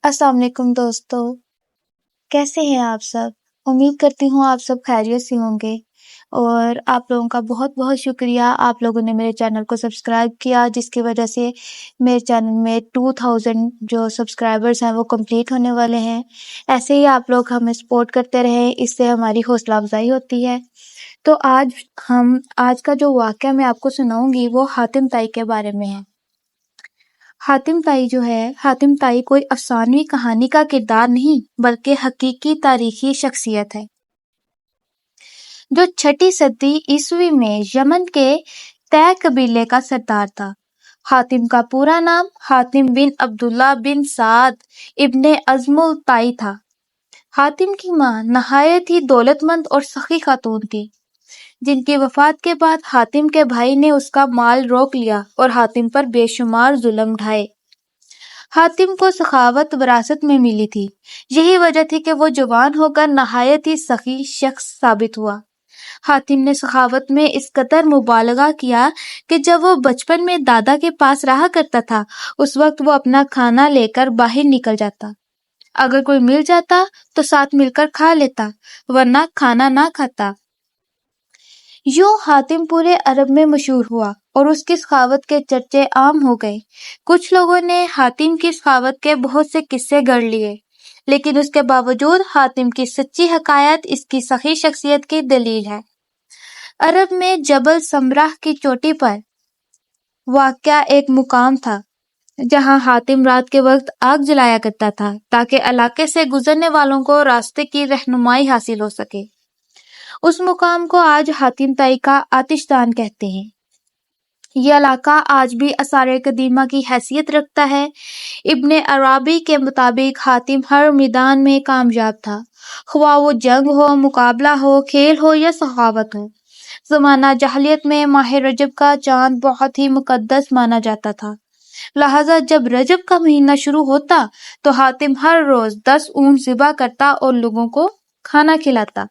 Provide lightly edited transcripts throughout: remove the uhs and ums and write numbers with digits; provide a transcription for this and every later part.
السلام علیکم دوستو، کیسے ہیں آپ سب؟ امید کرتی ہوں آپ سب خیریت سے ہوں گے، اور آپ لوگوں کا بہت بہت شکریہ، آپ لوگوں نے میرے چینل کو سبسکرائب کیا، جس کی وجہ سے میرے چینل میں 2000 جو سبسکرائبرز ہیں وہ کمپلیٹ ہونے والے ہیں۔ ایسے ہی آپ لوگ ہمیں سپورٹ کرتے رہیں، اس سے ہماری حوصلہ افزائی ہوتی ہے۔ تو آج کا جو واقعہ میں آپ کو سناؤں گی وہ حاتم طائی کے بارے میں ہے۔ حاتم طائی کوئی افسانوی کہانی کا کردار نہیں بلکہ حقیقی تاریخی شخصیت ہے، جو 6 صدی عیسوی میں یمن کے طے قبیلے کا سردار تھا۔ حاتم کا پورا نام حاتم بن عبداللہ بن سعد ابن عزم الطائی تھا۔ حاتم کی ماں نہایت ہی دولت مند اور سخی خاتون تھی، جن کی وفات کے بعد حاتم کے بھائی نے اس کا مال روک لیا اور حاتم پر بے شمار ظلم ڈھائے۔ حاتم کو سخاوت وراثت میں ملی تھی، یہی وجہ تھی کہ وہ جوان ہو کر نہایت ہی سخی شخص ثابت ہوا۔ حاتم نے سخاوت میں اس قدر مبالغہ کیا کہ جب وہ بچپن میں دادا کے پاس رہا کرتا تھا، اس وقت وہ اپنا کھانا لے کر باہر نکل جاتا۔ اگر کوئی مل جاتا تو ساتھ مل کر کھا لیتا، ورنہ کھانا نہ کھاتا۔ یوں حاتم پورے عرب میں مشہور ہوا اور اس کی سخاوت کے چرچے عام ہو گئے۔ کچھ لوگوں نے حاتم کی سخاوت کے بہت سے قصے گڑھ لیے، لیکن اس کے باوجود حاتم کی سچی حکایت اس کی سخی شخصیت کی دلیل ہے۔ عرب میں جبل سمرہ کی چوٹی پر واقع ایک مقام تھا، جہاں حاتم رات کے وقت آگ جلایا کرتا تھا تاکہ علاقے سے گزرنے والوں کو راستے کی رہنمائی حاصل ہو سکے۔ اس مقام کو آج حاتم طائی کا آتش دان کہتے ہیں۔ یہ علاقہ آج بھی آثار قدیمہ کی حیثیت رکھتا ہے۔ ابن عربی کے مطابق حاتم ہر میدان میں کامیاب تھا، خواہ وہ جنگ ہو، مقابلہ ہو، کھیل ہو یا سخاوت ہو۔ زمانہ جاہلیت میں ماہ رجب کا چاند بہت ہی مقدس مانا جاتا تھا، لہٰذا جب رجب کا مہینہ شروع ہوتا تو حاتم ہر روز 10 اونٹ ذبح کرتا اور لوگوں کو کھانا کھلاتا۔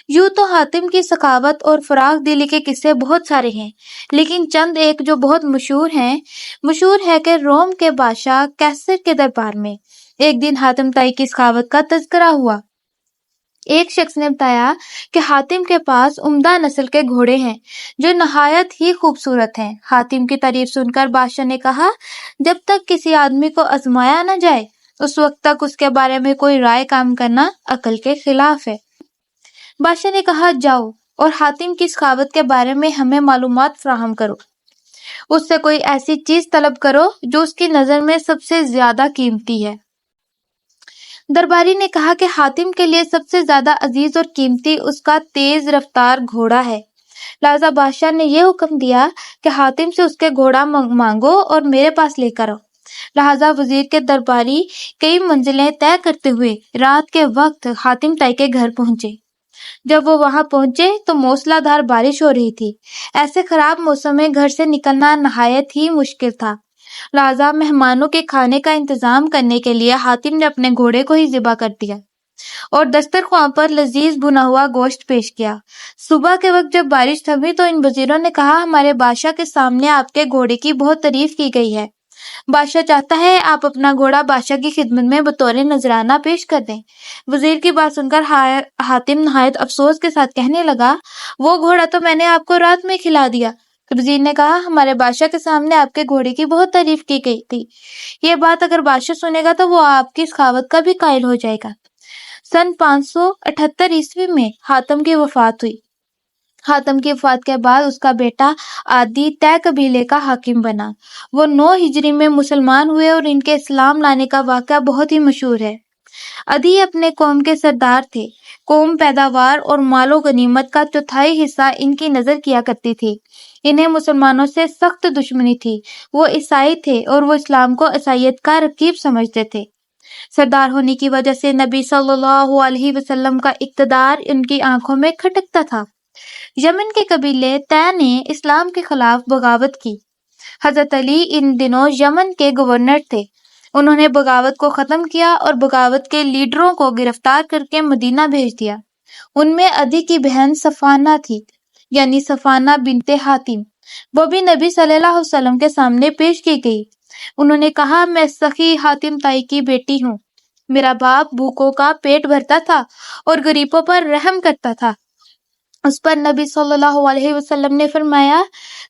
یوں تو حاتم کی سخاوت اور فراخ دلی کے قصے بہت سارے ہیں، لیکن چند ایک جو بہت مشہور ہے کہ روم کے بادشاہ کیسر کے دربار میں ایک دن حاتم طائی کی سخاوت کا تذکرہ ہوا۔ ایک شخص نے بتایا کہ حاتم کے پاس عمدہ نسل کے گھوڑے ہیں جو نہایت ہی خوبصورت ہیں۔ حاتم کی تعریف سن کر بادشاہ نے کہا، جب تک کسی آدمی کو آزمایا نہ جائے اس وقت تک اس کے بارے میں کوئی رائے قائم کرنا عقل کے خلاف ہے۔ بادشاہ نے کہا، جاؤ اور حاتم کی سخاوت کے بارے میں ہمیں معلومات فراہم کرو، اس سے کوئی ایسی چیز طلب کرو جو اس کی نظر میں سب سے زیادہ قیمتی ہے۔ درباری نے کہا کہ حاتم کے لیے سب سے زیادہ عزیز اور قیمتی اس کا تیز رفتار گھوڑا ہے، لہذا بادشاہ نے یہ حکم دیا کہ حاتم سے اس کے گھوڑا مانگو اور میرے پاس لے کر آؤ۔ لہذا وزیر کے درباری کئی منزلیں طے کرتے ہوئے رات کے وقت حاتم طائی کے گھر پہنچے۔ جب وہ وہاں پہنچے تو موسلا دھار بارش ہو رہی تھی۔ ایسے خراب موسم میں گھر سے نکلنا نہایت ہی مشکل تھا، لہذا مہمانوں کے کھانے کا انتظام کرنے کے لیے حاتم نے اپنے گھوڑے کو ہی ذبح کر دیا اور دسترخوان پر لذیذ بنا ہوا گوشت پیش کیا۔ صبح کے وقت جب بارش تھمی تو ان وزیروں نے کہا، ہمارے بادشاہ کے سامنے آپ کے گھوڑے کی بہت تعریف کی گئی ہے، بادشاہ چاہتا ہے آپ اپنا گھوڑا بادشاہ کی خدمت میں بطور نذرانہ پیش کر دیں۔ وزیر کی بات سن کر حاتم نہایت افسوس کے ساتھ کہنے لگا، وہ گھوڑا تو میں نے آپ کو رات میں کھلا دیا۔ وزیر نے کہا، ہمارے بادشاہ کے سامنے آپ کے گھوڑے کی بہت تعریف کی گئی تھی، یہ بات اگر بادشاہ سنے گا تو وہ آپ کی سخاوت کا بھی قائل ہو جائے گا۔ سن 578 عیسوی میں حاتم کی وفات ہوئی۔ حاتم کی وفات کے بعد اس کا بیٹا عادی طے قبیلے کا حاکم بنا۔ وہ 9 ہجری میں مسلمان ہوئے اور ان کے اسلام لانے کا واقعہ بہت ہی مشہور ہے۔ عدی اپنے قوم کے سردار تھے۔ قوم پیداوار اور مال و غنیمت کا 1/4 حصہ ان کی نظر کیا کرتی تھی۔ انہیں مسلمانوں سے سخت دشمنی تھی۔ وہ عیسائی تھے اور وہ اسلام کو عیسائیت کا رقیب سمجھتے تھے۔ سردار ہونے کی وجہ سے نبی صلی اللہ علیہ وسلم کا اقتدار ان کی آنکھوں میں کھٹکتا تھا۔ یمن کے قبیلے طے نے اسلام کے خلاف بغاوت کی۔ حضرت علی ان دنوں یمن کے گورنر تھے۔ انہوں نے بغاوت کو ختم کیا اور بغاوت کے لیڈروں کو گرفتار کر کے مدینہ بھیج دیا۔ ان میں عدی کی بہن صفانہ تھی، یعنی صفانہ بنت حاتم۔ وہ بھی نبی صلی اللہ علیہ وسلم کے سامنے پیش کی گئی۔ انہوں نے کہا، میں سخی حاتم طائی کی بیٹی ہوں۔ میرا باپ بھوکوں کا پیٹ بھرتا تھا اور غریبوں پر رحم کرتا تھا۔ اس پر نبی صلی اللہ علیہ وسلم نے فرمایا،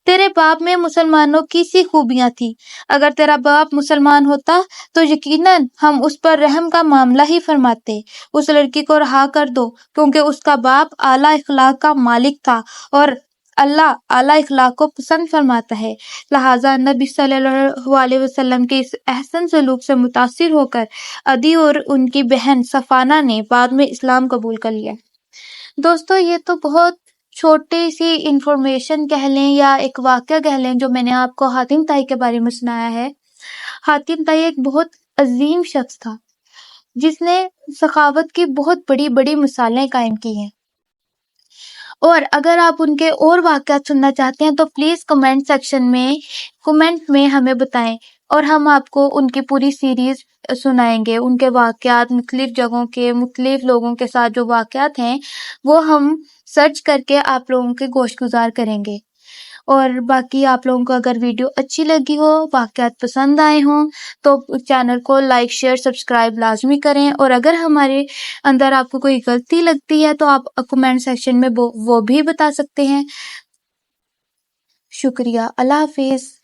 تیرے باپ میں مسلمانوں کی سی خوبیاں تھیں، اگر تیرا باپ مسلمان ہوتا تو یقیناً ہم اس پر رحم کا معاملہ ہی فرماتے۔ اس لڑکی کو رہا کر دو، کیونکہ اس کا باپ اعلیٰ اخلاق کا مالک تھا اور اللہ اعلیٰ اخلاق کو پسند فرماتا ہے۔ لہٰذا نبی صلی اللہ علیہ وسلم کے اس احسن سلوک سے متاثر ہو کر عدی اور ان کی بہن صفانہ نے بعد میں اسلام قبول کر لیا۔ دوستو، یہ تو بہت چھوٹی سی انفارمیشن کہہ لیں یا ایک واقعہ کہہ لیں جو میں نے آپ کو حاتم طائی کے بارے میں سنایا ہے۔ حاتم طائی ایک بہت عظیم شخص تھا جس نے سخاوت کی بہت بڑی بڑی مثالیں قائم کی ہیں، اور اگر آپ ان کے اور واقعات سننا چاہتے ہیں تو پلیز کمنٹ میں ہمیں بتائیں، اور ہم آپ کو ان کی پوری سیریز سنائیں گے۔ ان کے واقعات، مختلف جگہوں کے مختلف لوگوں کے ساتھ جو واقعات ہیں وہ ہم سرچ کر کے آپ لوگوں کے گوش گزار کریں گے۔ اور باقی آپ لوگوں کو اگر ویڈیو اچھی لگی ہو، واقعات پسند آئے ہوں، تو چینل کو لائک، شیئر، سبسکرائب لازمی کریں، اور اگر ہمارے اندر آپ کو کوئی غلطی لگتی ہے تو آپ کمنٹ سیکشن میں وہ بھی بتا سکتے ہیں۔ شکریہ، اللہ حافظ۔